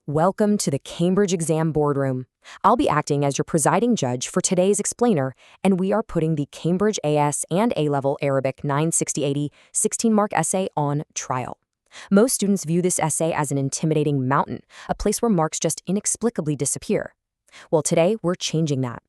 Welcome to the Cambridge Exam Boardroom. I'll be acting as your presiding judge for today's explainer, and we are putting the Cambridge AS and A-Level Arabic 960-80 16-mark essay on trial. Most students view this essay as an intimidating mountain, a place where marks just inexplicably disappear. Well, today we're changing that.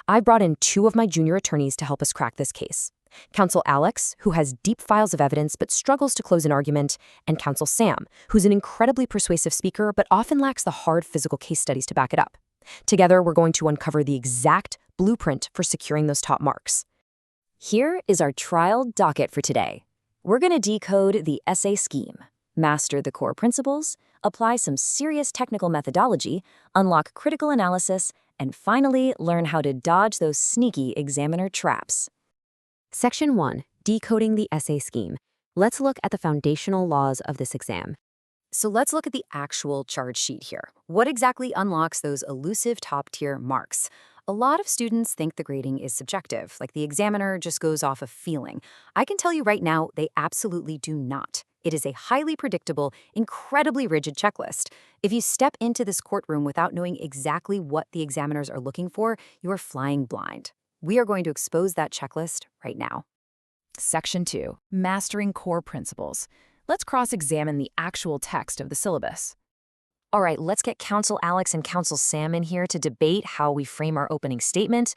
I brought in two of my junior attorneys to help us crack this case. Counsel Alex, who has deep files of evidence but struggles to close an argument, and Counsel Sam, who's an incredibly persuasive speaker but often lacks the hard physical case studies to back it up. Together, we're going to uncover the exact blueprint for securing those top marks. Here is our trial docket for today. We're going to decode the essay scheme, master the core principles, apply some serious technical methodology, unlock critical analysis, and finally learn how to dodge those sneaky examiner traps. Section 1. Decoding the essay scheme. Let's look at the foundational laws of this exam. So let's look at the actual charge sheet here. What exactly unlocks those elusive top-tier marks? A lot of students think the grading is subjective, like the examiner just goes off of feeling. I can tell you right now, they absolutely do not. It is a highly predictable, incredibly rigid checklist. If you step into this courtroom without knowing exactly what the examiners are looking for, you are flying blind. We are going to expose that checklist right now. Section 2. Mastering core principles. Let's cross-examine the actual text of the syllabus. All right, let's get Counsel Alex and Counsel Sam in here to debate how we frame our opening statement.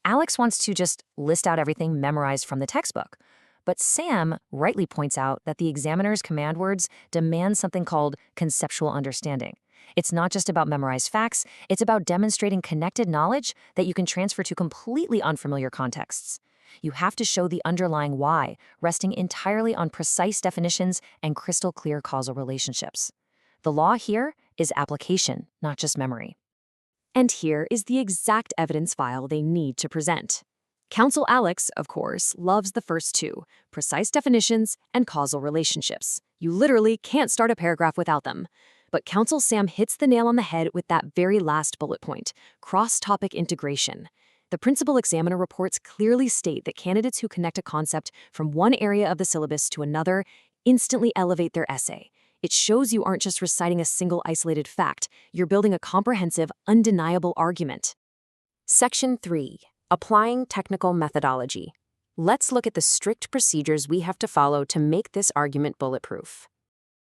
Alex wants to just list out everything memorized from the textbook. But Sam rightly points out that the examiner's command words demand something called conceptual understanding. It's not just about memorized facts, it's about demonstrating connected knowledge that you can transfer to completely unfamiliar contexts. You have to show the underlying why, resting entirely on precise definitions and crystal clear causal relationships. The law here is application, not just memory. And here is the exact evidence file they need to present. Counsel Alex, of course, loves the first two, precise definitions and causal relationships. You literally can't start a paragraph without them. But Counsel Sam hits the nail on the head with that very last bullet point, cross-topic integration. The principal examiner reports clearly state that candidates who connect a concept from one area of the syllabus to another instantly elevate their essay. It shows you aren't just reciting a single isolated fact, you're building a comprehensive, undeniable argument. Section 3. Applying technical methodology. Let's look at the strict procedures we have to follow to make this argument bulletproof.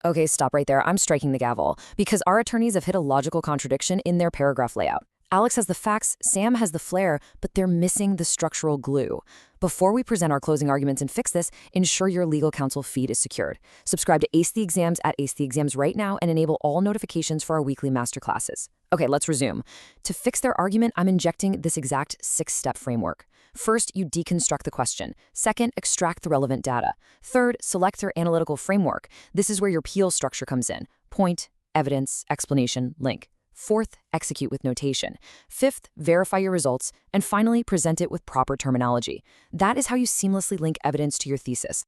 Okay, stop right there. I'm striking the gavel, because our attorneys have hit a logical contradiction in their paragraph layout. Alex has the facts, Sam has the flair, but they're missing the structural glue. Before we present our closing arguments and fix this, ensure your legal counsel feed is secured. Subscribe to Ace the Exams at Ace the Exams right now and enable all notifications for our weekly masterclasses. Okay, let's resume. To fix their argument, I'm injecting this exact 6-step framework. First, you deconstruct the question. Second, extract the relevant data. Third, select their analytical framework. This is where your PEAL structure comes in. Point, evidence, explanation, link. Fourth, execute with notation. Fifth, verify your results. And finally, present it with proper terminology. That is how you seamlessly link evidence to your thesis.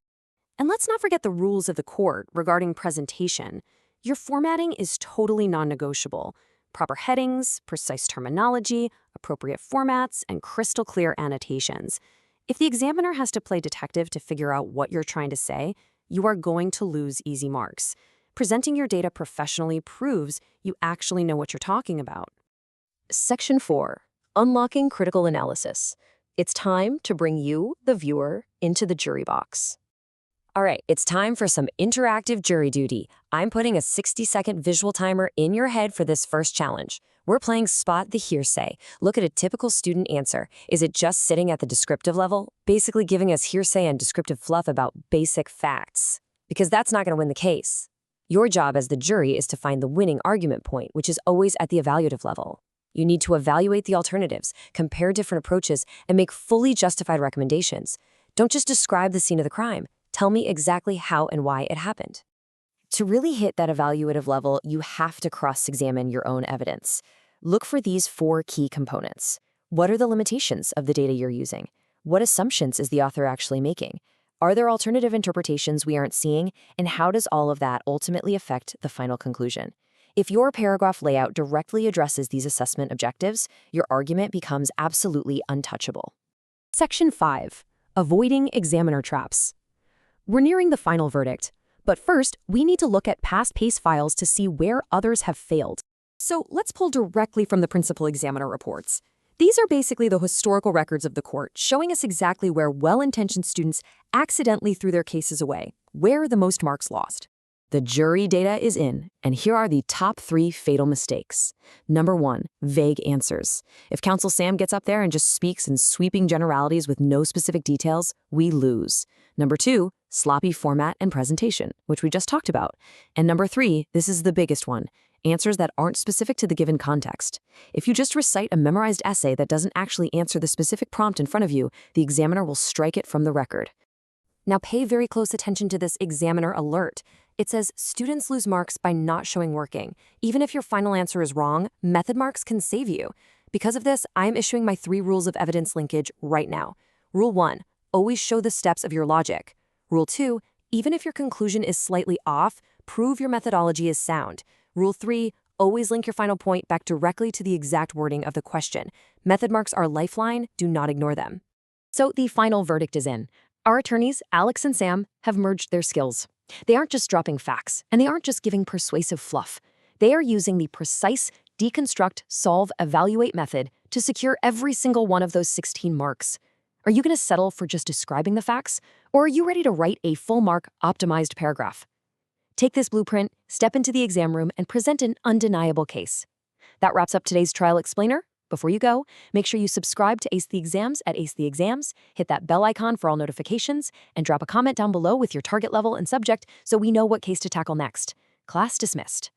And let's not forget the rules of the court regarding presentation. Your formatting is totally non-negotiable. Proper headings, precise terminology, appropriate formats, and crystal clear annotations. If the examiner has to play detective to figure out what you're trying to say, you are going to lose easy marks. Presenting your data professionally proves you actually know what you're talking about. Section 4. Unlocking critical analysis. It's time to bring you, the viewer, into the jury box. All right, it's time for some interactive jury duty. I'm putting a 60-second visual timer in your head for this first challenge. We're playing Spot the Hearsay. Look at a typical student answer. Is it just sitting at the descriptive level, basically giving us hearsay and descriptive fluff about basic facts? Because that's not going to win the case. Your job as the jury is to find the winning argument point, which is always at the evaluative level. You need to evaluate the alternatives, compare different approaches, and make fully justified recommendations. Don't just describe the scene of the crime. Tell me exactly how and why it happened. To really hit that evaluative level, you have to cross-examine your own evidence. Look for these 4 key components. What are the limitations of the data you're using? What assumptions is the author actually making? Are there alternative interpretations we aren't seeing? And how does all of that ultimately affect the final conclusion? If your paragraph layout directly addresses these assessment objectives, your argument becomes absolutely untouchable. Section 5. Avoiding examiner traps. We're nearing the final verdict, but first, we need to look at past PACE files to see where others have failed. So let's pull directly from the principal examiner reports. These are basically the historical records of the court, showing us exactly where well-intentioned students accidentally threw their cases away, where the most marks lost. The jury data is in, and here are the top 3 fatal mistakes. Number 1, vague answers. If Counsel Sam gets up there and just speaks in sweeping generalities with no specific details, we lose. Number 2, sloppy format and presentation, which we just talked about. And number 3, this is the biggest one, answers that aren't specific to the given context. If you just recite a memorized essay that doesn't actually answer the specific prompt in front of you, the examiner will strike it from the record. Now pay very close attention to this examiner alert. It says students lose marks by not showing working. Even if your final answer is wrong, method marks can save you. Because of this, I'm issuing my 3 rules of evidence linkage right now. Rule 1, always show the steps of your logic. Rule 2, even if your conclusion is slightly off, prove your methodology is sound. Rule 3, always link your final point back directly to the exact wording of the question. Method marks are lifeline, do not ignore them. So the final verdict is in. Our attorneys, Alex and Sam, have merged their skills. They aren't just dropping facts, and they aren't just giving persuasive fluff. They are using the precise deconstruct, solve, evaluate method to secure every single one of those 16 marks. Are you going to settle for just describing the facts, or are you ready to write a full-mark, optimized paragraph? Take this blueprint, step into the exam room, and present an undeniable case. That wraps up today's Trial Explainer. Before you go, make sure you subscribe to Ace the Exams at Ace the Exams, hit that bell icon for all notifications, and drop a comment down below with your target level and subject so we know what case to tackle next. Class dismissed.